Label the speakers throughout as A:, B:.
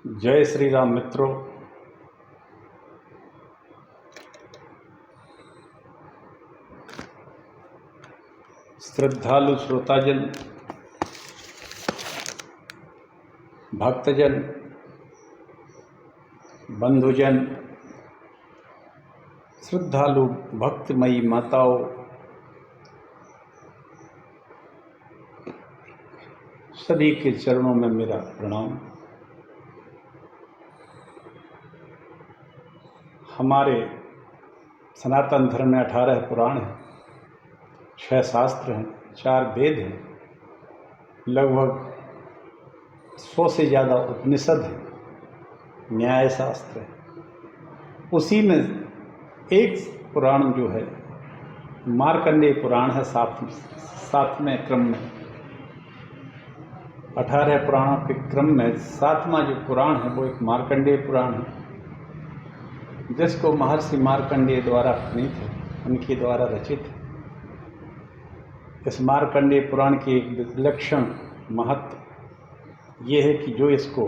A: जय श्री राम मित्रों। श्रद्धालु श्रोताजन, भक्तजन, बंधुजन, श्रद्धालु भक्तमयी माताओं, सभी के चरणों में मेरा प्रणाम। हमारे सनातन धर्म में 18 पुराण हैं, 6 शास्त्र हैं, 4 वेद हैं, लगभग 100 से ज़्यादा उपनिषद हैं, न्याय शास्त्र है। उसी में एक पुराण जो है मार्कंडेय पुराण है, 7वें क्रम में। 18 पुराणों के क्रम में 7वां जो पुराण है वो एक मार्कंडेय पुराण है, जिसको महर्षि मार्कंडेय द्वारा प्रणीत है, उनके द्वारा रचित है। इस मार्कंडेय पुराण की एक विलक्षण महत्व ये है कि जो इसको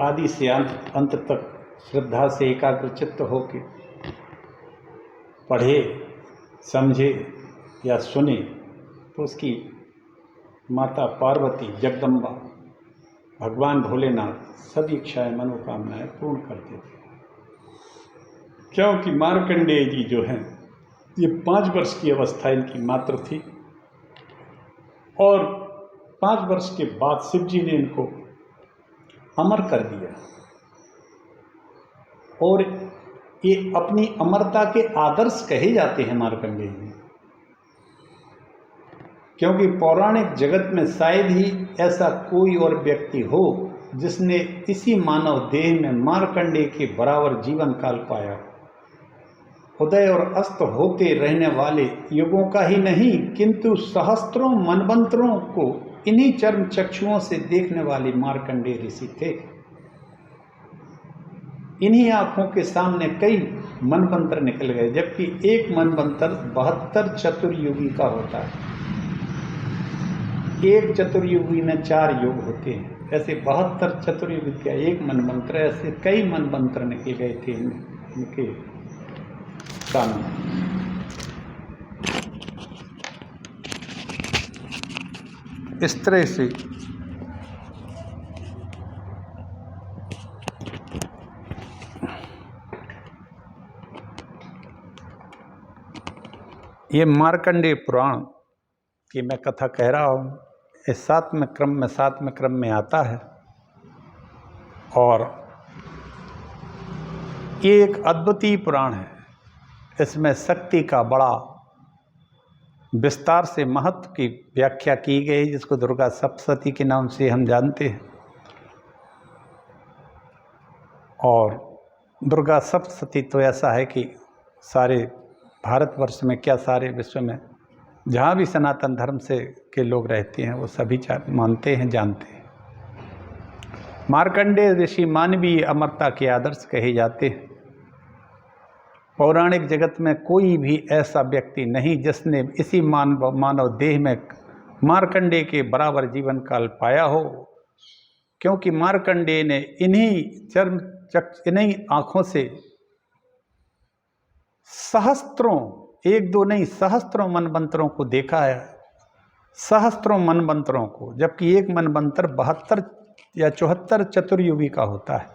A: आदि से अंत तक श्रद्धा से एकाग्रचित्त होकर पढ़े, समझे या सुने तो उसकी माता पार्वती, जगदम्बा, भगवान भोलेनाथ सभी इच्छाएं मनोकामनाएं पूर्ण करते थे। क्योंकि मार्कंडेय जी जो हैं ये 5 वर्ष की अवस्था इनकी मात्र थी और 5 वर्ष के बाद शिव जी ने इनको अमर कर दिया और ये अपनी अमरता के आदर्श कहे जाते हैं मार्कंडेय जी, क्योंकि पौराणिक जगत में शायद ही ऐसा कोई और व्यक्ति हो जिसने इसी मानव देह में मार्कंडेय के बराबर जीवन काल पाया। उदय और अस्त होते रहने वाले युगों का ही नहीं किंतु सहस्त्रों मनवंतरों को इन्हीं चर्म चक्षुओं से देखने वाले मार्कंडेय ऋषि थे। इन्हीं आंखों के सामने कई मनवंतर निकल गए, जबकि एक मनवंतर 72 चतुर्युगी का होता है। एक चतुर्युगी में 4 युग होते हैं, ऐसे 72 चतुर्युगी का एक मनवंतर, ऐसे कई मनवंतर निकल गए थे इनके सामने। इस तरह से ये मार्कंडेय पुराण की मैं कथा कह रहा हूँ, इस 7वें क्रम में आता है और ये एक अद्वितीय पुराण है। इसमें शक्ति का बड़ा विस्तार से महत्व की व्याख्या की गई, जिसको दुर्गा सप्तशती के नाम से हम जानते हैं। और दुर्गा सप्तशती तो ऐसा है कि सारे भारतवर्ष में क्या सारे विश्व में जहाँ भी सनातन धर्म से के लोग रहते हैं वो सभी मानते हैं, जानते हैं। मार्कंडेय ऋषि मानवीय अमरता के आदर्श कहे जाते हैं। पौराणिक जगत में कोई भी ऐसा व्यक्ति नहीं जिसने इसी मानव देह में मार्कंडेय के बराबर जीवन काल पाया हो, क्योंकि मार्कंडेय ने इन्हीं आँखों से सहस्त्रों, एक दो नहीं सहस्त्रों मनवंतरों को देखा है, सहस्त्रों मनवंतरों को, जबकि एक मनवंतर 72 या 74 चतुर्युगी का होता है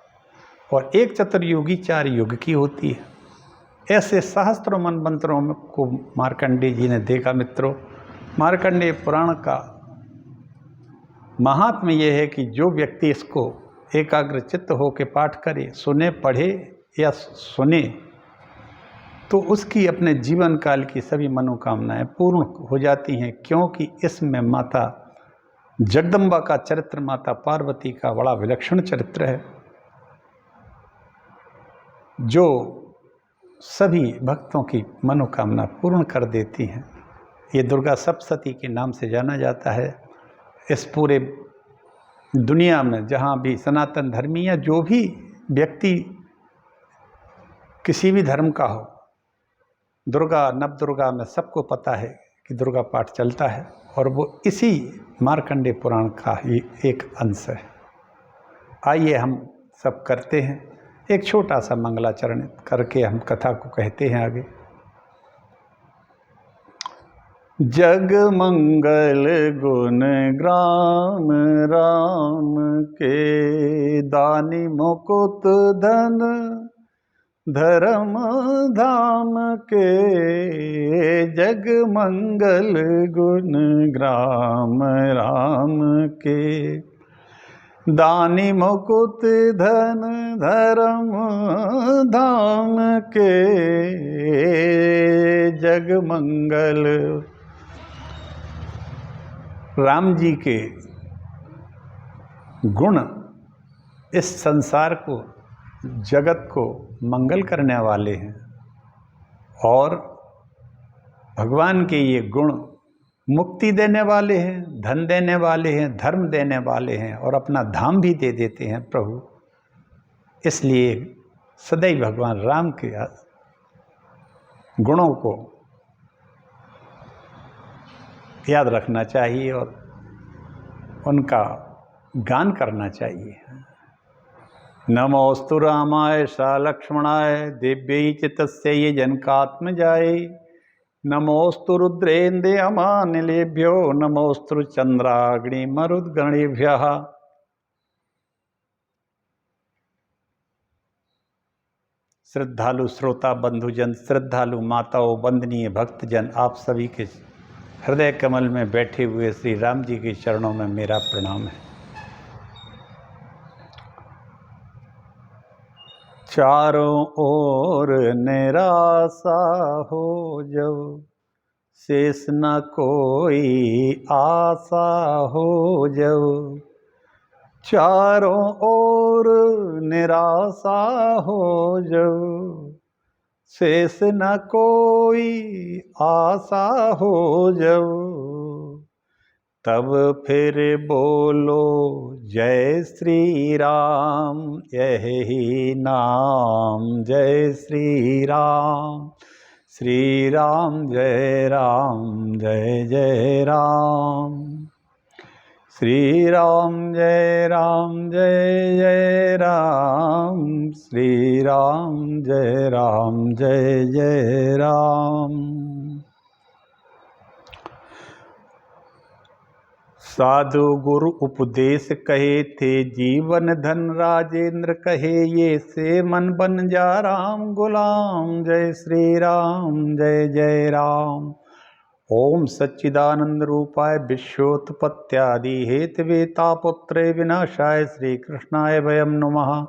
A: और एक चतुर्युगी 4 युग की होती है। ऐसे सहस्त्रों मनवंतरों को मार्कंडेय जी ने देखा। मित्रों, मार्कंडेय पुराण का महात्म्य यह है कि जो व्यक्ति इसको एकाग्रचित्त होकर पाठ करे, सुने, पढ़े या सुने तो उसकी अपने जीवन काल की सभी मनोकामनाएं पूर्ण हो जाती हैं, क्योंकि इसमें माता जगदम्बा का चरित्र, माता पार्वती का बड़ा विलक्षण चरित्र है, जो सभी भक्तों की मनोकामना पूर्ण कर देती हैं। ये दुर्गा सप्तशती के नाम से जाना जाता है। इस पूरे दुनिया में जहाँ भी सनातन धर्मी या जो भी व्यक्ति किसी भी धर्म का हो, दुर्गा नवदुर्गा में सबको पता है कि दुर्गा पाठ चलता है और वो इसी मार्कंडेय पुराण का ही एक अंश है। आइए हम सब करते हैं, एक छोटा सा मंगलाचरण करके हम कथा को कहते हैं आगे। जग मंगल गुण ग्राम राम के, दानी मुकुट धन धर्म धाम के। जग मंगल गुण ग्राम राम के, दानी मुकुट धन धर्म धाम के। जग मंगल राम जी के गुण इस संसार को, जगत को मंगल करने वाले हैं, और भगवान के ये गुण मुक्ति देने वाले हैं, धन देने वाले हैं, धर्म देने वाले हैं, और अपना धाम भी दे देते हैं प्रभु। इसलिए सदैव भगवान राम के गुणों को याद रखना चाहिए और उनका गान करना चाहिए। नमोस्तु रामाय सा लक्ष्मणाय दिव्यै च तस्यै जनकात्मजायै। नमोस्तु रुद्रेन्द्रयमानिलेभ्यो नमोस्तु चंद्राग्निमरुद्गणेभ्यः। श्रद्धालु श्रोता बंधुजन, श्रद्धालु माताओं, वंदनीय भक्तजन, आप सभी के हृदय कमल में बैठे हुए श्री राम जी के चरणों में मेरा प्रणाम है। चारों ओर निराशा हो जब, शेष न कोई आशा हो जब। चारों ओर निराशा हो जब, शेष न कोई आशा हो जब। तब फिर बोलो जय श्री राम, यही नाम जय श्री राम। श्री राम जय राम, जय जय राम। श्री राम जय राम, जय जय राम। श्री राम जय राम, जय जय राम। साधु गुरु उपदेश कहे थे, जीवन धन राजेंद्र कहे। ये से मन बन जा राम गुलाम, जय श्री राम, जय जय राम। ओम सच्चिदानंद रूपाय विश्वोत्पत्त्यादि हेतवे तापत्रय विनाशाय श्री कृष्णाय वयम नमः।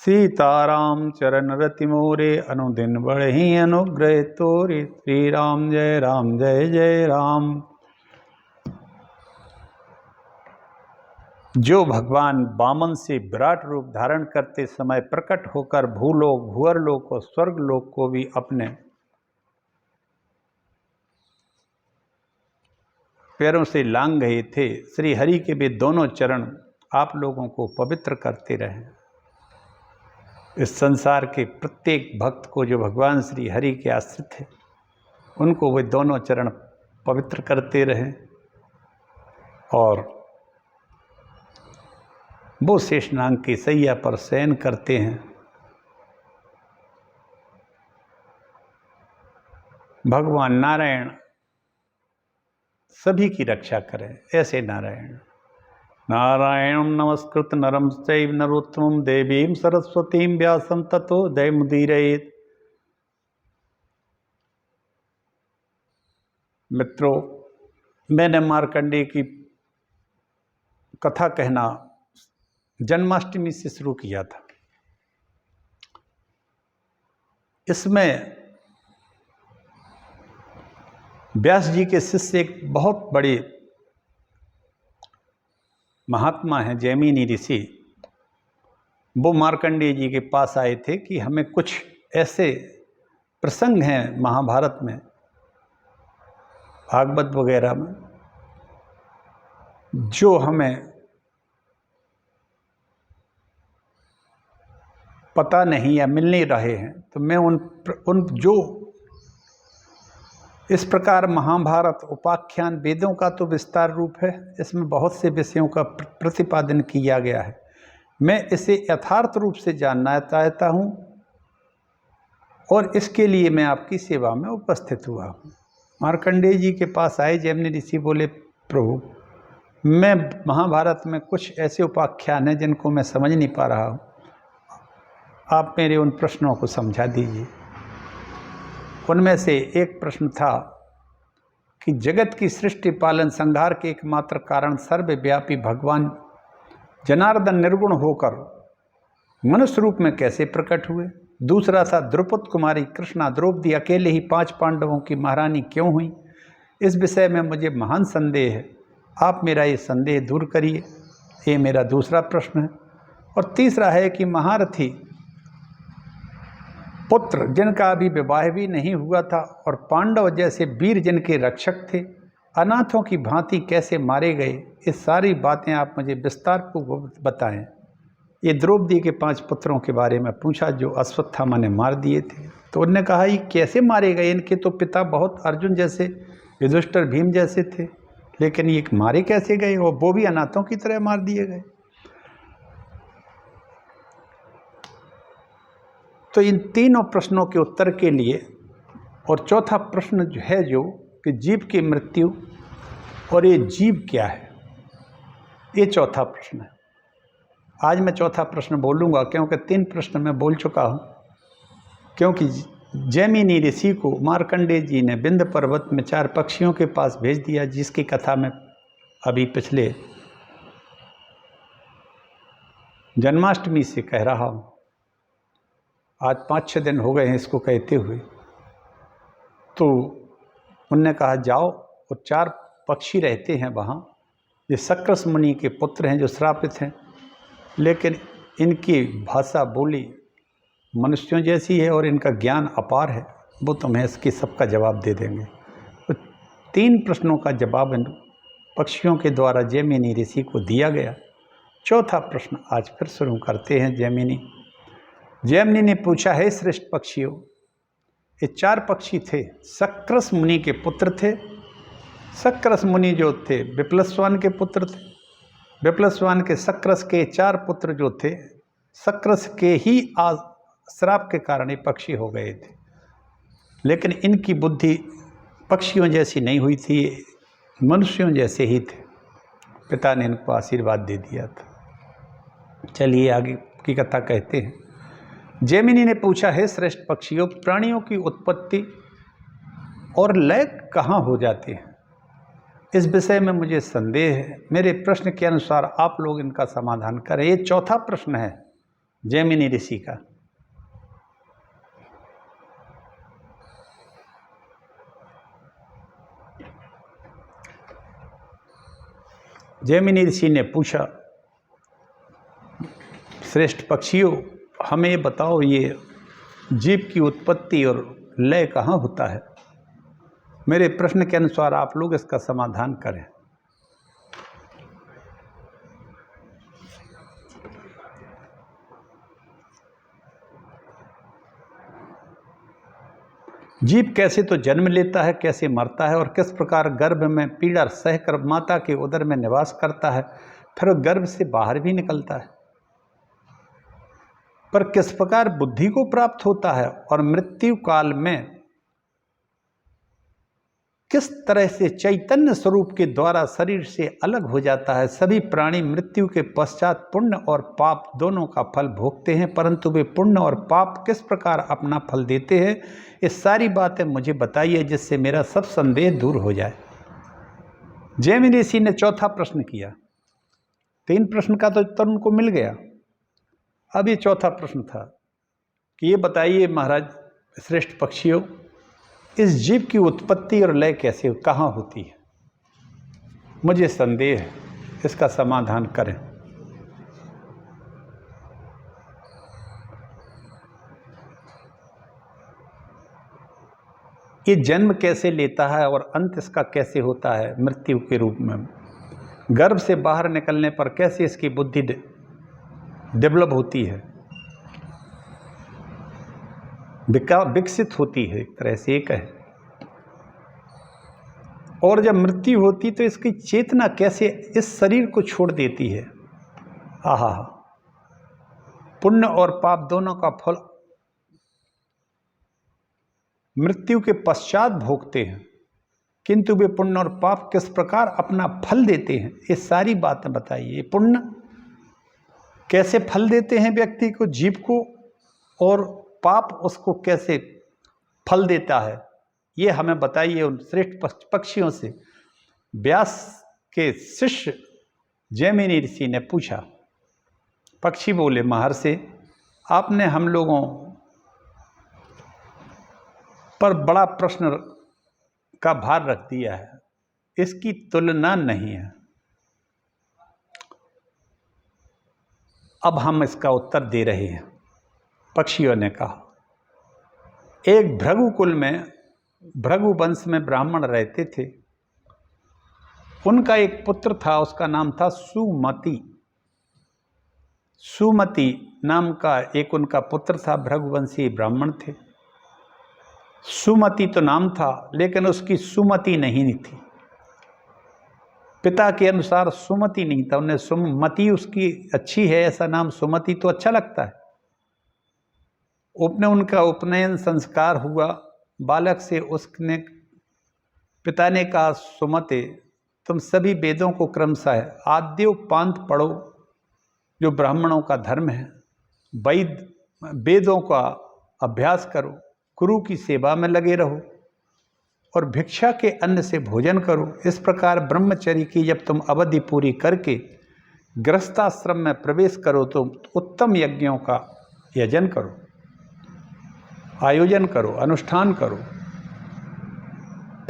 A: सीताराम चरण रति मोरे, अनुदिन बढ़हि अनुग्रह तोरे। श्री राम जय राम, जय जय राम। जो भगवान वामन से विराट रूप धारण करते समय प्रकट होकर भूलोक, भूअरलोक और स्वर्गलोक को भी अपने पैरों से लांघ गए थे, श्री हरि के भी दोनों चरण आप लोगों को पवित्र करते रहें। इस संसार के प्रत्येक भक्त को जो भगवान श्री हरि के आश्रित है, उनको वे दोनों चरण पवित्र करते रहें। और वो शेषनाग की सैया पर शयन करते हैं। भगवान नारायण सभी की रक्षा करें, ऐसे नारायण। नारायणं नमस्कृत नरं चैव नरोत्तमं देवीं सरस्वतीं व्यासं ततो जयमुदीरयेत्। मित्रों, मैंने मार्कंडेय की कथा कहना जन्माष्टमी से शुरू किया था। इसमें व्यास जी के शिष्य एक बहुत बड़े महात्मा हैं, जैमिनी ऋषि। वो मार्कंडेय जी के पास आए थे कि हमें कुछ ऐसे प्रसंग हैं महाभारत में, भागवत वगैरह में, जो हमें पता नहीं या मिल नहीं रहे हैं। तो मैं उन जो इस प्रकार महाभारत उपाख्यान वेदों का तो विस्तार रूप है, इसमें बहुत से विषयों का प्रतिपादन किया गया है, मैं इसे यथार्थ रूप से जानना चाहता हूँ और इसके लिए मैं आपकी सेवा में उपस्थित हुआ हूँ। मार्कंडेय जी के पास आए जैमिनी ऋषि, बोले प्रभु मैं महाभारत में कुछ ऐसे उपाख्यान हैं जिनको मैं समझ नहीं पा रहा हूँ, आप मेरे उन प्रश्नों को समझा दीजिए। उनमें से एक प्रश्न था कि जगत की सृष्टि पालन संहार के एकमात्र कारण सर्वव्यापी भगवान जनार्दन निर्गुण होकर मनुष्य रूप में कैसे प्रकट हुए। दूसरा था द्रौपदी कुमारी कृष्णा द्रौपदी अकेले ही 5 पांडवों की महारानी क्यों हुई। इस विषय में मुझे महान संदेह है, आप मेरा ये संदेह दूर करिए। ये मेरा दूसरा प्रश्न है। और तीसरा है कि महारथी पुत्र जिनका अभी विवाह भी नहीं हुआ था और पांडव जैसे वीर जिनके रक्षक थे, अनाथों की भांति कैसे मारे गए, ये सारी बातें आप मुझे विस्तार पूर्वक बताएं। ये द्रौपदी के 5 पुत्रों के बारे में पूछा जो अश्वत्थामा ने मार दिए थे। तो उन्होंने कहा ये कैसे मारे गए, इनके तो पिता बहुत अर्जुन जैसे, युधिष्ठिर भीम जैसे थे, लेकिन ये मारे कैसे गए और वो भी अनाथों की तरह मार दिए गए। तो इन तीनों प्रश्नों के उत्तर के लिए, और चौथा प्रश्न जो है जो कि जीव की मृत्यु और ये जीव क्या है, ये चौथा प्रश्न है। आज मैं चौथा प्रश्न बोलूँगा क्योंकि 3 प्रश्न मैं बोल चुका हूँ। क्योंकि जैमिनी ऋषि को मार्कंडेय जी ने विंध्य पर्वत में 4 पक्षियों के पास भेज दिया, जिसकी कथा मैं अभी पिछले जन्माष्टमी से कह रहा हूँ। आज 5-6 दिन हो गए हैं इसको कहते हुए। तो उनने कहा जाओ, और 4 पक्षी रहते हैं वहाँ, ये शक्रस मुनि के पुत्र हैं जो श्रापित हैं, लेकिन इनकी भाषा बोली मनुष्यों जैसी है और इनका ज्ञान अपार है, वो तुम्हें इसके सबका जवाब दे देंगे। तो 3 प्रश्नों का जवाब इन पक्षियों के द्वारा जैमिनी ऋषि को दिया गया। चौथा प्रश्न आज फिर शुरू करते हैं। जैमिनी ने पूछा, है श्रेष्ठ पक्षियों, ये 4 पक्षी थे, शक्रस मुनि के पुत्र थे। शक्रस मुनि जो थे विप्लस्वान के पुत्र थे। विप्लस्वान के शक्रस के 4 पुत्र जो थे, शक्रस के ही श्राप के कारण ये पक्षी हो गए थे, लेकिन इनकी बुद्धि पक्षियों जैसी नहीं हुई थी, मनुष्यों जैसे ही थे। पिता ने इनको आशीर्वाद दे दिया था। चलिए आगे की कथा कहते हैं। जैमिनी ने पूछा, है श्रेष्ठ पक्षियों, प्राणियों की उत्पत्ति और लय कहाँ हो जाते हैं, इस विषय में मुझे संदेह है। मेरे प्रश्न के अनुसार आप लोग इनका समाधान करें। ये चौथा प्रश्न है जैमिनी ऋषि का। जैमिनी ऋषि ने पूछा, श्रेष्ठ पक्षियों, हमें ये बताओ, ये जीव की उत्पत्ति और लय कहाँ होता है। मेरे प्रश्न के अनुसार आप लोग इसका समाधान करें। जीव कैसे तो जन्म लेता है, कैसे मरता है और किस प्रकार गर्भ में पीड़ा सहकर माता के उदर में निवास करता है, फिर गर्भ से बाहर भी निकलता है, पर किस प्रकार बुद्धि को प्राप्त होता है और मृत्यु काल में किस तरह से चैतन्य स्वरूप के द्वारा शरीर से अलग हो जाता है। सभी प्राणी मृत्यु के पश्चात पुण्य और पाप दोनों का फल भोगते हैं, परंतु वे पुण्य और पाप किस प्रकार अपना फल देते हैं, ये सारी बातें मुझे बताइए, जिससे मेरा सब संदेह दूर हो जाए। जैमिनी ऋषि ने चौथा प्रश्न किया। 3 प्रश्न का तो उत्तर उनको मिल गया। अब ये चौथा प्रश्न था कि ये बताइए महाराज श्रेष्ठ पक्षियों, इस जीव की उत्पत्ति और लय कैसे कहाँ होती है, मुझे संदेह है, इसका समाधान करें। ये जन्म कैसे लेता है और अंत इसका कैसे होता है मृत्यु के रूप में। गर्भ से बाहर निकलने पर कैसे इसकी बुद्धि डेवलप होती है, विकसित होती है, एक तरह से एक है। और जब मृत्यु होती तो इसकी चेतना कैसे इस शरीर को छोड़ देती है। आहा, पुण्य और पाप दोनों का फल मृत्यु के पश्चात भोगते हैं, किंतु वे पुण्य और पाप किस प्रकार अपना फल देते हैं, ये सारी बातें बताइए। पुण्य कैसे फल देते हैं व्यक्ति को, जीव को, और पाप उसको कैसे फल देता है, ये हमें बताइए उन श्रेष्ठ पक्षियों से। व्यास के शिष्य जैमिनी ऋषि ने पूछा। पक्षी बोले, महर्षि आपने हम लोगों पर बड़ा प्रश्न का भार रख दिया है, इसकी तुलना नहीं है। अब हम इसका उत्तर दे रहे हैं। पक्षियों ने कहा, एक भृगुकुल में, भृगु वंश में ब्राह्मण रहते थे। उनका एक पुत्र था, उसका नाम था सुमति। सुमति नाम का एक उनका पुत्र था, भृगुवंशी ब्राह्मण थे। सुमति तो नाम था, लेकिन उसकी सुमति नहीं थी। पिता के अनुसार सुमति नहीं था, उन्हें सुमति उसकी अच्छी है, ऐसा नाम सुमति तो अच्छा लगता है। उनका उपनयन संस्कार हुआ। बालक से उसने पिता ने कहा, सुमते तुम सभी वेदों को क्रमशः आद्योपांत पढ़ो, जो ब्राह्मणों का धर्म है। वेदों का अभ्यास करो, गुरु की सेवा में लगे रहो और भिक्षा के अन्न से भोजन करो। इस प्रकार ब्रह्मचर्य की जब तुम अवधि पूरी करके गृहस्थाश्रम में प्रवेश करो तो उत्तम यज्ञों का यजन करो, आयोजन करो, अनुष्ठान करो,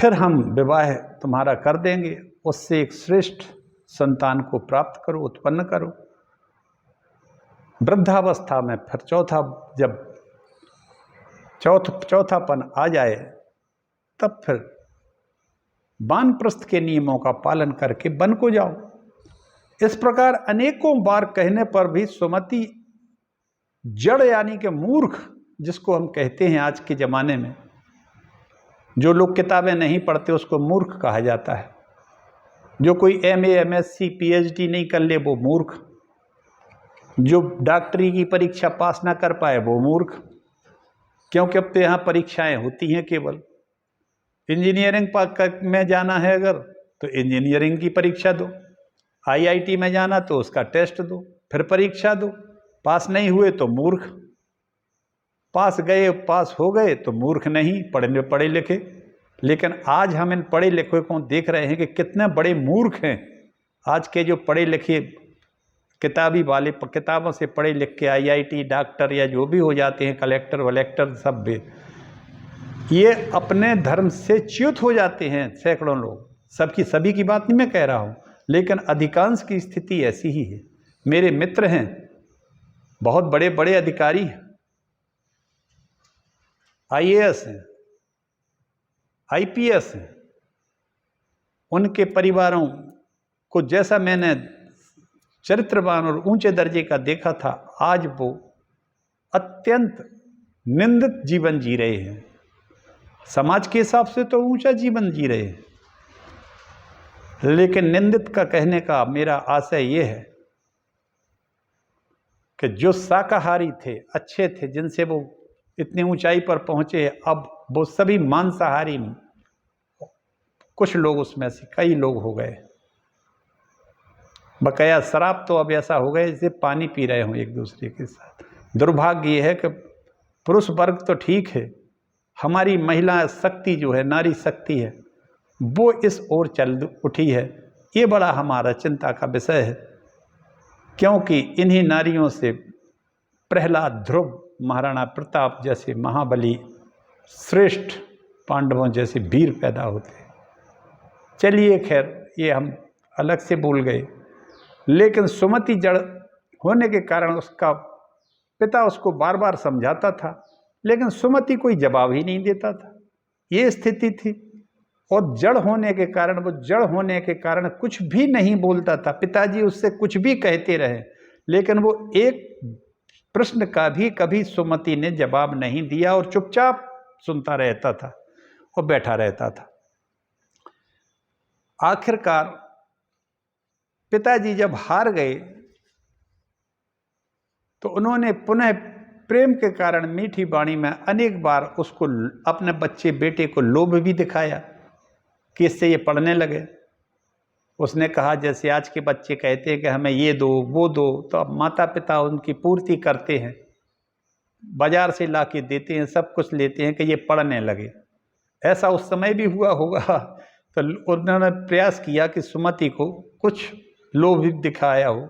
A: फिर हम विवाह तुम्हारा कर देंगे। उससे एक श्रेष्ठ संतान को प्राप्त करो, उत्पन्न करो। वृद्धावस्था में फिर जब चौथापन आ जाए तब फिर वानप्रस्थ के नियमों का पालन करके वन को जाओ। इस प्रकार अनेकों बार कहने पर भी सुमति जड़ यानी कि मूर्ख, जिसको हम कहते हैं आज के ज़माने में, जो लोग किताबें नहीं पढ़ते उसको मूर्ख कहा जाता है। जो कोई MA MSc PhD नहीं कर ले वो मूर्ख, जो डॉक्टरी की परीक्षा पास ना कर पाए वो मूर्ख, क्योंकि अब तो यहाँ परीक्षाएं होती हैं केवल। इंजीनियरिंग में जाना है अगर तो इंजीनियरिंग की परीक्षा दो, IIT में जाना तो उसका टेस्ट दो, फिर परीक्षा दो। पास नहीं हुए तो मूर्ख, पास हो गए तो मूर्ख नहीं, पढ़े लिखे। लेकिन आज हम इन पढ़े लिखे को देख रहे हैं कि कितने बड़े मूर्ख हैं आज के जो पढ़े लिखे किताबी वाले, किताबों से पढ़े लिख के IIT डॉक्टर या जो भी हो जाते हैं, कलेक्टर वलेक्टर, सब भी ये अपने धर्म से च्युत हो जाते हैं सैकड़ों लोग। सभी की बात नहीं मैं कह रहा हूँ, लेकिन अधिकांश की स्थिति ऐसी ही है। मेरे मित्र हैं, बहुत बड़े बड़े अधिकारी हैं, IAS हैं, IPS हैं। उनके परिवारों को जैसा मैंने चरित्रवान और ऊंचे दर्जे का देखा था, आज वो अत्यंत निंदित जीवन जी रहे हैं। समाज के हिसाब से तो ऊंचा जीवन जी रहे हैं, लेकिन निंदित का कहने का मेरा आशय ये है कि जो शाकाहारी थे, अच्छे थे, जिनसे वो इतनी ऊंचाई पर पहुंचे, अब वो सभी मांसाहारी, कुछ लोग उसमें से कई लोग हो गए। बकाया शराब तो अब ऐसा हो गया जैसे पानी पी रहे हों एक दूसरे के साथ। दुर्भाग्य ये है कि पुरुष वर्ग तो ठीक है, हमारी महिला शक्ति जो है, नारी शक्ति है, वो इस ओर चल उठी है। ये बड़ा हमारा चिंता का विषय है, क्योंकि इन्हीं नारियों से प्रहलाद, ध्रुव, महाराणा प्रताप जैसे महाबली, श्रेष्ठ पांडवों जैसे वीर पैदा होते। चलिए खैर, ये हम अलग से बोल गए। लेकिन सुमति जड़ होने के कारण उसका पिता उसको बार बार समझाता था, लेकिन सुमति कोई जवाब ही नहीं देता था। ये स्थिति थी। और जड़ होने के कारण कुछ भी नहीं बोलता था। पिताजी उससे कुछ भी कहते रहे, लेकिन वो एक प्रश्न का भी कभी सुमति ने जवाब नहीं दिया और चुपचाप सुनता रहता था और बैठा रहता था। आखिरकार पिताजी जब हार गए तो उन्होंने पुनः प्रेम के कारण मीठी वाणी में अनेक बार उसको, अपने बच्चे बेटे को लोभ भी दिखाया कि इससे ये पढ़ने लगे। उसने कहा जैसे आज के बच्चे कहते हैं कि हमें ये दो वो दो, तो अब माता पिता उनकी पूर्ति करते हैं, बाजार से ला के देते हैं, सब कुछ लेते हैं कि ये पढ़ने लगे। ऐसा उस समय भी हुआ होगा। तो उन्होंने प्रयास किया कि सुमति को कुछ लोभ दिखाया हो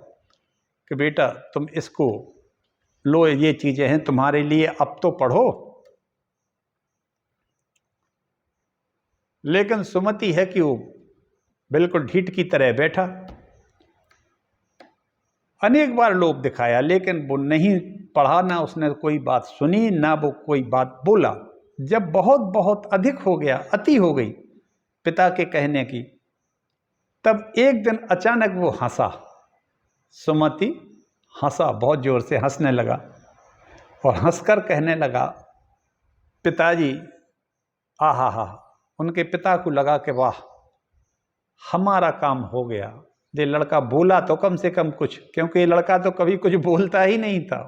A: कि बेटा तुम इसको लो, ये चीजें हैं तुम्हारे लिए, अब तो पढ़ो। लेकिन सुमति है कि वो बिल्कुल ढीठ की तरह बैठा। अनेक बार लोभ दिखाया लेकिन वो नहीं पढ़ा, ना उसने कोई बात सुनी, ना वो कोई बात बोला। जब बहुत बहुत अधिक हो गया, अति हो गई पिता के कहने की, तब एक दिन अचानक वो हंसा। सुमति हंसा, बहुत जोर से हंसने लगा और हंसकर कहने लगा, पिताजी, आहा हा। उनके पिता को लगा कि वाह, हमारा काम हो गया। ये लड़का बोला तो कम से कम कुछ, क्योंकि ये लड़का तो कभी कुछ बोलता ही नहीं था।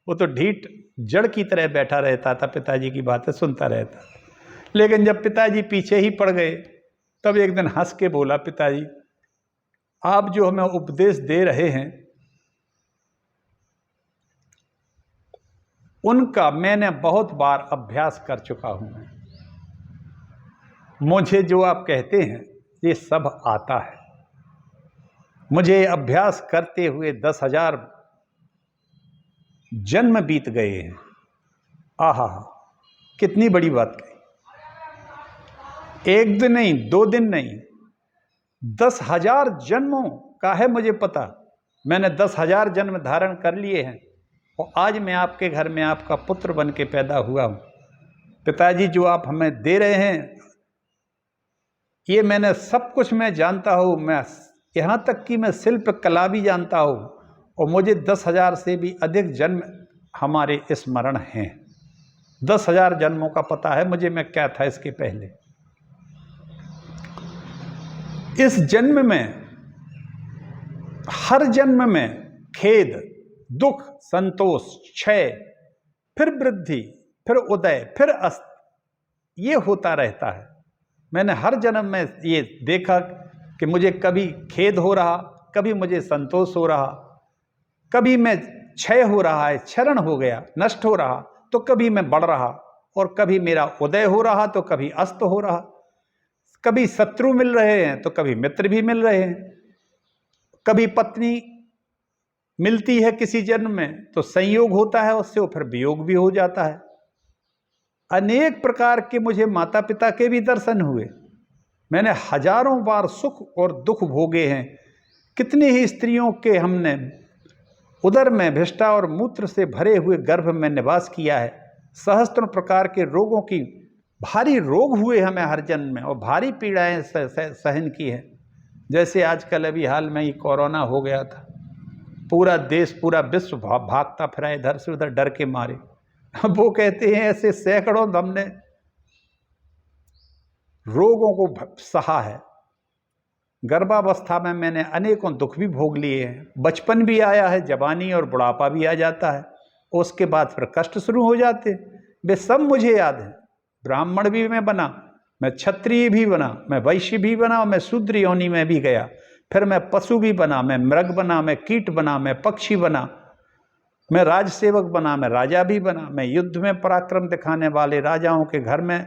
A: वो तो ढीठ जड़ की तरह बैठा रहता था, पिताजी की बातें सुनता रहता। लेकिन जब पिताजी पीछे ही पड़ गए, तब एक दिन हंस के बोला, पिताजी आप जो हमें उपदेश दे रहे हैं उनका मैंने बहुत बार अभ्यास कर चुका हूं। मुझे जो आप कहते हैं ये सब आता है। मुझे अभ्यास करते हुए 10,000 जन्म बीत गए हैं। आहा, कितनी बड़ी बात कही। एक दिन नहीं, 2 दिन नहीं, 10,000 जन्मों का है मुझे पता। मैंने 10,000 जन्म धारण कर लिए हैं और आज मैं आपके घर में आपका पुत्र बन के पैदा हुआ हूं। पिताजी जो आप हमें दे रहे हैं ये मैंने सब कुछ मैं जानता हूं। मैं यहां तक कि मैं शिल्प कला भी जानता हूं और मुझे 10,000 से भी अधिक जन्म हमारे स्मरण हैं। 10,000 जन्मों का पता है मुझे, मैं क्या था इसके पहले। इस जन्म में, हर जन्म में खेद, दुख, संतोष, क्षय, फिर वृद्धि, फिर उदय, फिर अस्त, ये होता रहता है। मैंने हर जन्म में ये देखा कि मुझे कभी खेद हो रहा, कभी मुझे संतोष हो रहा, कभी मैं क्षय हो रहा है, क्षरण हो गया, नष्ट हो रहा, तो कभी मैं बढ़ रहा, और कभी मेरा उदय हो रहा तो कभी अस्त हो रहा। कभी शत्रु मिल रहे हैं तो कभी मित्र भी मिल रहे हैं। कभी पत्नी मिलती है किसी जन्म में तो संयोग होता है उससे, और फिर वियोग भी हो जाता है। अनेक प्रकार के मुझे माता पिता के भी दर्शन हुए। मैंने हजारों बार सुख और दुख भोगे हैं। कितनी ही स्त्रियों के हमने उदर में भिष्टा और मूत्र से भरे हुए गर्भ में निवास किया है। सहस्त्र प्रकार के रोगों की, भारी रोग हुए हमें हर जन्म में, और भारी पीड़ाएं सहन की हैं। जैसे आजकल अभी हाल में ही कोरोना हो गया था, पूरा देश, पूरा विश्व भागता फिरा इधर से उधर डर के मारे। वो कहते हैं ऐसे सैकड़ों हमने रोगों को सहा है। गर्भावस्था में मैंने अनेकों दुख भी भोग लिए हैं। बचपन भी आया है, जवानी और बुढ़ापा भी आ जाता है, उसके बाद फिर कष्ट शुरू हो जाते। वे सब मुझे याद है। ब्राह्मण भी मैं बना, मैं क्षत्रिय भी बना, मैं वैश्य भी बना, और मैं शूद्र योनि में भी गया। फिर मैं पशु भी बना, मैं मृग बना, मैं कीट बना, मैं पक्षी बना, मैं राजसेवक बना, मैं राजा भी बना। मैं युद्ध में पराक्रम दिखाने वाले राजाओं के घर में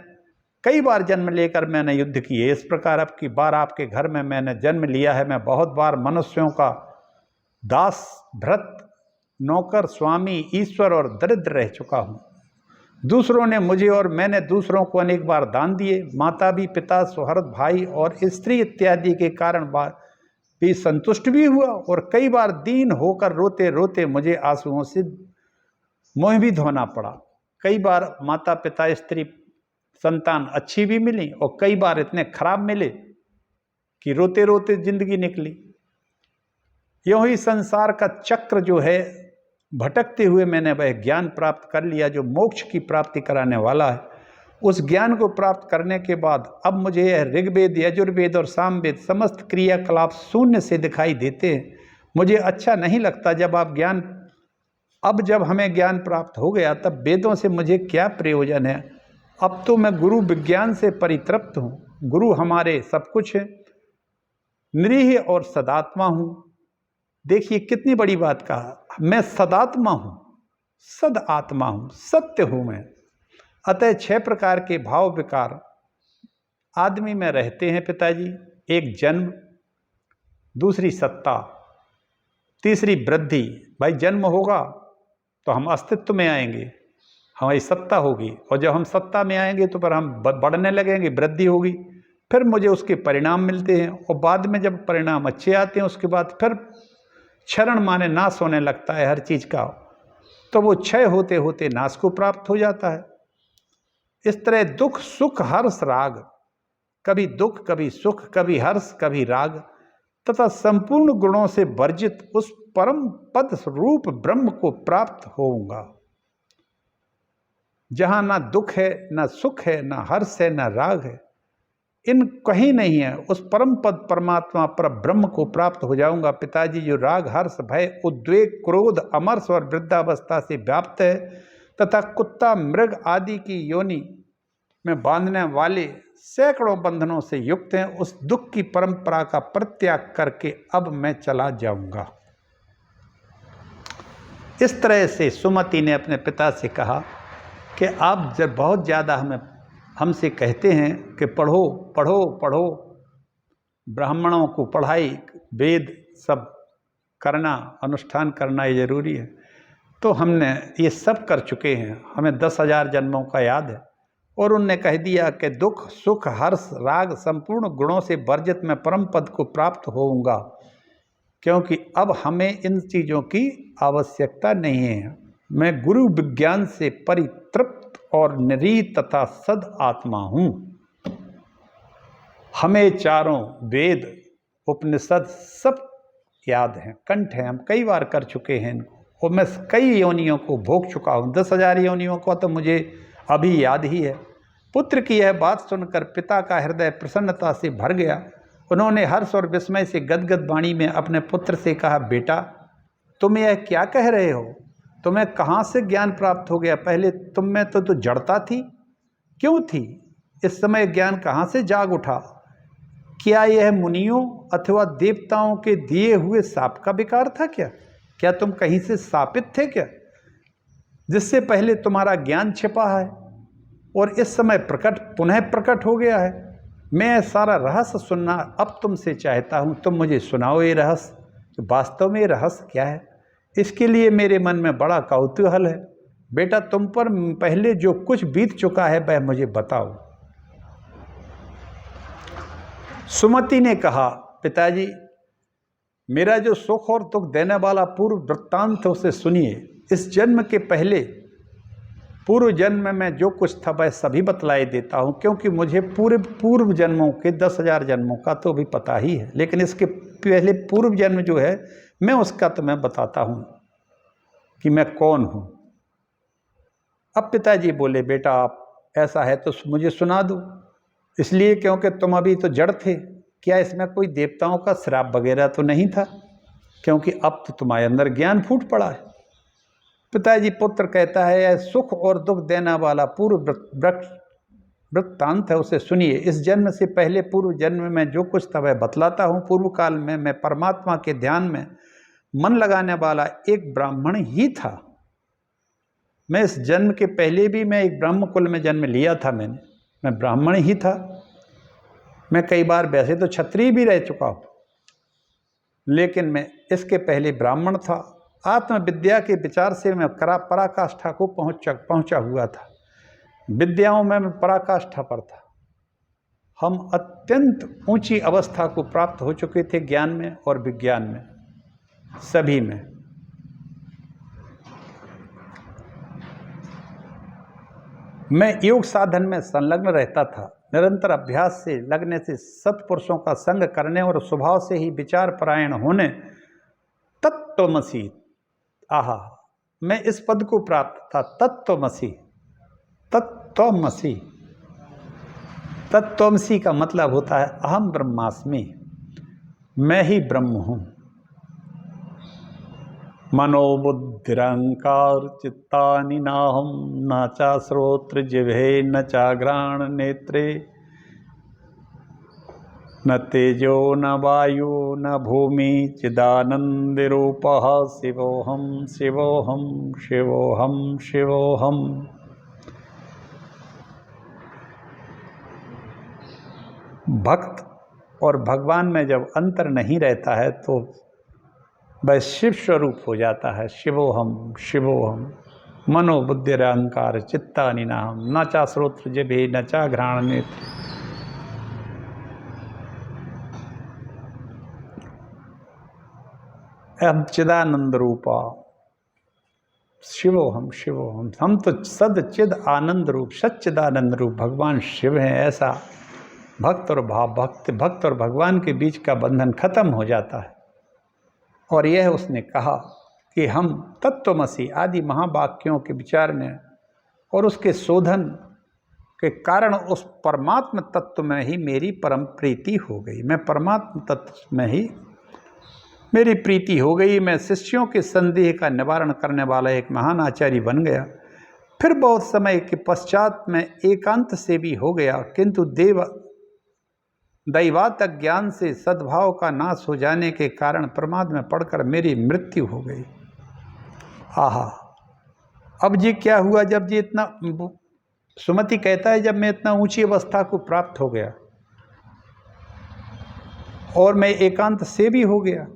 A: कई बार जन्म लेकर मैंने युद्ध किए। इस प्रकार अब की बार आपके घर में मैंने जन्म लिया है। मैं बहुत बार मनुष्यों का दास, भृत, नौकर, स्वामी, ईश्वर और दरिद्र रह चुका हूँ। दूसरों ने मुझे और मैंने दूसरों को अनेक बार दान दिए। माता भी, पिता, सुहृद, भाई और स्त्री इत्यादि के कारण भी संतुष्ट भी हुआ, और कई बार दीन होकर रोते रोते मुझे आंसुओं से मुँह भी धोना पड़ा। कई बार माता पिता, स्त्री, संतान अच्छी भी मिली, और कई बार इतने खराब मिले कि रोते रोते जिंदगी निकली। यूं ही संसार का चक्र जो है, भटकते हुए मैंने वह ज्ञान प्राप्त कर लिया जो मोक्ष की प्राप्ति कराने वाला है। उस ज्ञान को प्राप्त करने के बाद अब मुझे यह ऋग्वेद, यजुर्वेद और सामवेद समस्त क्रियाकलाप शून्य से दिखाई देते हैं। मुझे अच्छा नहीं लगता जब आप ज्ञान अब जब हमें ज्ञान प्राप्त हो गया तब वेदों से मुझे क्या प्रयोजन है। अब तो मैं गुरु विज्ञान से परितृप्त हूँ। गुरु हमारे सब कुछ है, निरीह और सदात्मा हूँ। देखिए कितनी बड़ी बात कहा, मैं सदात्मा हूँ, सद आत्मा हूँ, सत्य हूँ मैं। अतः 6 प्रकार के भाव विकार आदमी में रहते हैं पिताजी। एक जन्म, दूसरी सत्ता, तीसरी वृद्धि। भाई जन्म होगा तो हम अस्तित्व में आएंगे, हमारी सत्ता होगी, और जब हम सत्ता में आएंगे तो फिर हम बढ़ने लगेंगे, वृद्धि होगी, फिर मुझे उसके परिणाम मिलते हैं, और बाद में जब परिणाम अच्छे आते हैं उसके बाद फिर क्षरण माने नाश होने लगता है हर चीज़ का, तो वो क्षय होते होते नाश को प्राप्त हो जाता है। इस तरह दुख सुख हर्ष राग, कभी दुख कभी सुख, कभी हर्ष कभी राग, तथा संपूर्ण गुणों से वर्जित उस परम पद रूप ब्रह्म को प्राप्त होऊंगा, जहां ना दुख है, ना सुख है, ना हर्ष है, ना राग है, इन कहीं नहीं है। उस परम पद परमात्मा पर ब्रह्म को प्राप्त हो जाऊंगा पिताजी, जो राग हर्ष भय उद्वेग क्रोध अमर्ष और वृद्धावस्था से व्याप्त है, तथा कुत्ता मृग आदि की योनि में बांधने वाले सैकड़ों बंधनों से युक्त हैं। उस दुख की परंपरा का परित्याग करके अब मैं चला जाऊंगा। इस तरह से सुमति ने अपने पिता से कहा कि आप जब बहुत ज़्यादा हमसे कहते हैं कि पढ़ो पढ़ो पढ़ो, ब्राह्मणों को पढ़ाई वेद सब करना, अनुष्ठान करना ये ज़रूरी है, तो हमने ये सब कर चुके हैं, हमें 10,000 जन्मों का याद है। और उनने कह दिया कि दुख सुख हर्ष राग संपूर्ण गुणों से वर्जित मैं परम पद को प्राप्त होऊंगा, क्योंकि अब हमें इन चीज़ों की आवश्यकता नहीं है। मैं गुरु विज्ञान से परितृप्त और निरीह तथा सद आत्मा हूँ। हमें चारों वेद उपनिषद सब याद हैं, कंठ हैं, हम कई बार कर चुके हैं इनको, और मैं कई योनियों को भोग चुका हूँ। 10,000 योनियों को तो मुझे अभी याद ही है। पुत्र की यह बात सुनकर पिता का हृदय प्रसन्नता से भर गया। उन्होंने हर्ष और विस्मय से गदगद वाणी में अपने पुत्र से कहा, बेटा तुम यह क्या कह रहे हो? तुम्हें कहाँ से ज्ञान प्राप्त हो गया? पहले तुम में तो जड़ता थी, क्यों थी? इस समय ज्ञान कहाँ से जाग उठा? क्या यह मुनियों अथवा देवताओं के दिए हुए शाप का विकार था क्या? क्या तुम कहीं से शापित थे क्या, जिससे पहले तुम्हारा ज्ञान छिपा है और इस समय पुनः प्रकट हो गया है? मैं सारा रहस्य सुनना अब तुमसे चाहता हूँ, तुम मुझे सुनाओ ये रहस्य, वास्तव में ये रहस्य क्या है? इसके लिए मेरे मन में बड़ा कौतूहल है। बेटा तुम पर पहले जो कुछ बीत चुका है वह मुझे बताओ। सुमति ने कहा, पिताजी मेरा जो सुख और दुख देने वाला पूर्व वृत्तांत है उसे सुनिए। इस जन्म के पहले पूर्व जन्म में जो कुछ था वह सभी बतलाए देता हूँ, क्योंकि मुझे पूरे पूर्व जन्मों के 10,000 जन्मों का तो भी पता ही है, लेकिन इसके पहले पूर्व जन्म जो है मैं उसका तो मैं बताता हूँ कि मैं कौन हूँ। अब पिताजी बोले, बेटा आप ऐसा है तो मुझे सुना दो। इसलिए क्योंकि तुम अभी तो जड़ थे। क्या इसमें कोई देवताओं का श्राप वगैरह तो नहीं था? क्योंकि अब तो तुम्हारे अंदर ज्ञान फूट पड़ा है। पिताजी पुत्र कहता है, यह सुख और दुख देने वाला पूर्व वृत्तांत है उसे सुनिए। इस जन्म से पहले पूर्व जन्म में जो कुछ था वह बतलाता हूँ। पूर्व काल में मैं परमात्मा के ध्यान में मन लगाने वाला एक ब्राह्मण ही था। मैं इस जन्म के पहले भी मैं एक ब्राह्मण कुल में जन्म लिया था, मैं ब्राह्मण ही था। मैं कई बार वैसे तो क्षत्रिय भी रह चुका हूँ, लेकिन मैं इसके पहले ब्राह्मण था। आत्मविद्या के विचार से मैं पराकाष्ठा को पहुंचा हुआ था। विद्याओं में मैं पराकाष्ठा पर था। हम अत्यंत ऊंची अवस्था को प्राप्त हो चुके थे ज्ञान में और विज्ञान में, सभी में। मैं योग साधन में संलग्न रहता था। निरंतर अभ्यास से लगने से सत्पुरुषों का संग करने और स्वभाव से ही विचार परायण होने तत्त्वमसि, आहा, मैं इस पद को प्राप्त था, तत्त्वमसि। तत्त्वमसि, तत्त्वमसि का मतलब होता है अहम ब्रह्मास्मि, मैं ही ब्रह्म हूँ। मनोबुद्धिरहंकार चित्तानि नाहं न चा श्रोत्र जिह्वे न चाघ्राण नेत्रे न तेजो न वायु न भूमि चिदानंदरूपः शिवोहम शिवोहम शिवोहम शिवोहम। भक्त और भगवान में जब अंतर नहीं रहता है तो वह शिव स्वरूप हो जाता है। शिवोहम शिवोहम मनोबुद्धिर अहंकार चित्तानि नाहं न चा श्रोत्र जिह्वे न चा घ्राण नेत्र। अहम चिदानंद रूपा शिवोहम शिवोहम। हम तो सद चिद आनंद रूप सच्चिदानंद रूप भगवान शिव हैं। ऐसा भक्त और भगवान के बीच का बंधन खत्म हो जाता है। और यह उसने कहा कि हम तत्वमसि आदि महावाक्यों के विचारने और उसके शोधन के कारण उस परमात्म तत्व में ही मेरी परम प्रीति हो गई। मैं परमात्म तत्व में ही मेरी प्रीति हो गई। मैं शिष्यों के संदेह का निवारण करने वाला एक महान आचार्य बन गया। फिर बहुत समय के पश्चात मैं एकांत से भी हो गया, किंतु दैवात ज्ञान से सद्भाव का नाश हो जाने के कारण प्रमाद में पड़कर मेरी मृत्यु हो गई। आहा, अब ये क्या हुआ जब ये इतना, सुमति कहता है, जब मैं इतना ऊंची अवस्था को प्राप्त हो गया और मैं एकांत से भी हो गया,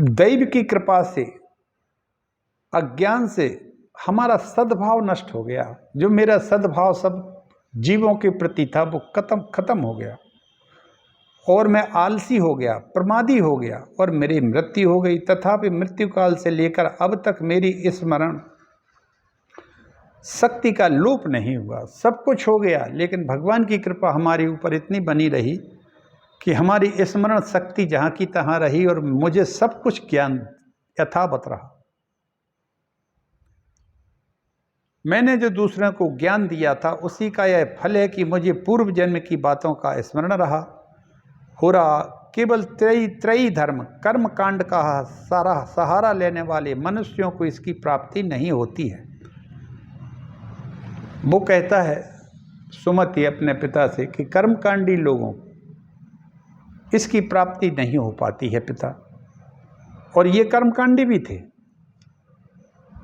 A: दैव की कृपा से अज्ञान से हमारा सद्भाव नष्ट हो गया। जो मेरा सद्भाव सब जीवों के प्रति था वो खत्म हो गया और मैं आलसी हो गया, प्रमादी हो गया और मेरी मृत्यु हो गई। तथापि मृत्यु काल से लेकर अब तक मेरी स्मरण शक्ति का लोप नहीं हुआ। सब कुछ हो गया, लेकिन भगवान की कृपा हमारे ऊपर इतनी बनी रही कि हमारी स्मरण शक्ति जहाँ की तहाँ रही और मुझे सब कुछ ज्ञान यथावत रहा। मैंने जो दूसरों को ज्ञान दिया था उसी का यह फल है कि मुझे पूर्व जन्म की बातों का स्मरण हो रहा। केवल त्रयी धर्म कर्म कांड का सहारा लेने वाले मनुष्यों को इसकी प्राप्ति नहीं होती है। वो कहता है सुमति अपने पिता से कि कर्मकांडी लोगों इसकी प्राप्ति नहीं हो पाती है पिता, और ये कर्मकांडी भी थे।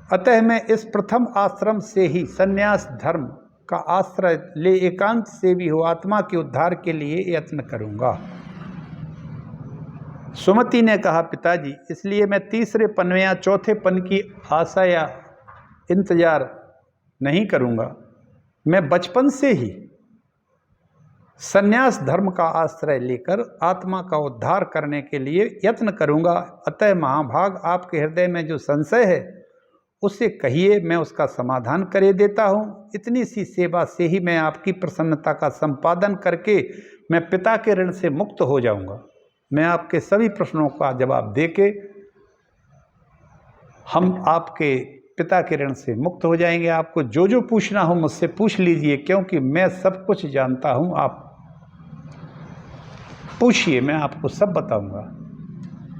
A: अतः मैं इस प्रथम आश्रम से ही संन्यास धर्म का आश्रय ले एकांत से भी हो आत्मा के उद्धार के लिए यत्न करूंगा। सुमति ने कहा पिताजी, इसलिए मैं तीसरे पन या चौथे पन की आशा या इंतजार नहीं करूंगा। मैं बचपन से ही संन्यास धर्म का आश्रय लेकर आत्मा का उद्धार करने के लिए यत्न करूंगा। अतः महाभाग, आपके हृदय में जो संशय है उससे कहिए, मैं उसका समाधान करे देता हूँ। इतनी सी सेवा से ही मैं आपकी प्रसन्नता का संपादन करके मैं पिता के ऋण से मुक्त हो जाऊंगा। मैं आपके सभी प्रश्नों का जवाब देके हम आपके पिता के ऋण से मुक्त हो जाएंगे। आपको जो जो पूछना हो मुझसे पूछ लीजिए, क्योंकि मैं सब कुछ जानता हूँ। आप पूछिए, मैं आपको सब बताऊंगा।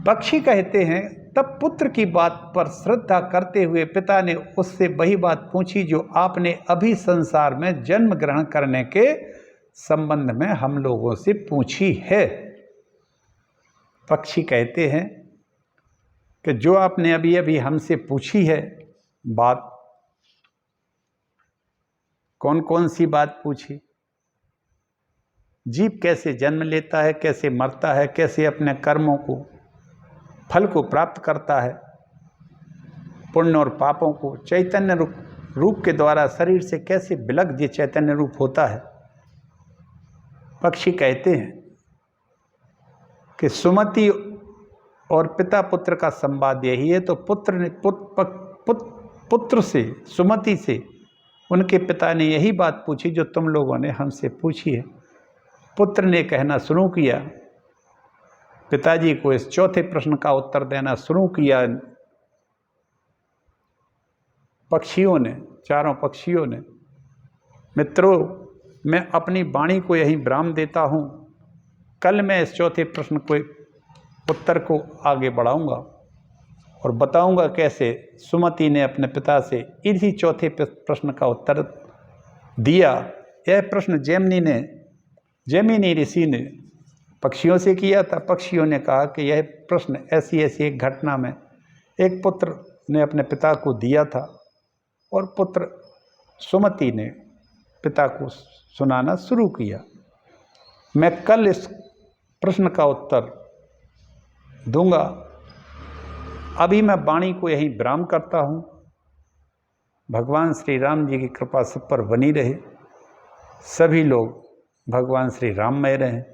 A: पक्षी कहते हैं, तब पुत्र की बात पर श्रद्धा करते हुए पिता ने उससे वही बात पूछी जो आपने अभी संसार में जन्म ग्रहण करने के संबंध में हम लोगों से पूछी है। पक्षी कहते हैं कि जो आपने अभी अभी हमसे पूछी है बात, कौन कौन सी बात पूछी? जीव कैसे जन्म लेता है, कैसे मरता है, कैसे अपने कर्मों को फल को प्राप्त करता है, पुण्य और पापों को चैतन्य रूप के द्वारा शरीर से कैसे विलग ये चैतन्य रूप होता है। पक्षी कहते हैं कि सुमति और पिता पुत्र का संवाद यही है। तो पुत्र से, सुमति से उनके पिता ने यही बात पूछी जो तुम लोगों ने हमसे पूछी है। पुत्र ने कहना शुरू किया, पिताजी को इस चौथे प्रश्न का उत्तर देना शुरू किया। पक्षियों ने, चारों पक्षियों ने, मित्रों, मैं अपनी वाणी को यहीं विराम देता हूँ। कल मैं इस चौथे प्रश्न को उत्तर को आगे बढ़ाऊंगा और बताऊंगा कैसे सुमति ने अपने पिता से इसी चौथे प्रश्न का उत्तर दिया। यह प्रश्न जैमिनी ऋषि ने पक्षियों से किया था। पक्षियों ने कहा कि यह प्रश्न ऐसी ऐसी एक घटना में एक पुत्र ने अपने पिता को दिया था और पुत्र सुमति ने पिता को सुनाना शुरू किया। मैं कल इस प्रश्न का उत्तर दूंगा। अभी मैं वाणी को यहीं विराम करता हूँ। भगवान श्री राम जी की कृपा सब पर बनी रहे। सभी लोग भगवान श्री राममय रहें।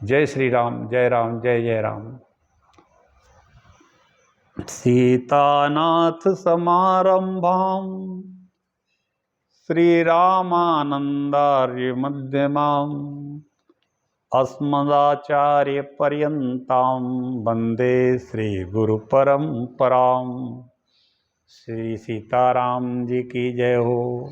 A: जय श्री राम, जय राम, जय जय राम। सीतानाथ समारंभां श्रीरामानन्दार्य मध्यमाम् अस्मदाचार्य पर्यन्तां वन्दे श्री गुरु परंपरां। श्री सीताराम जी की जय हो।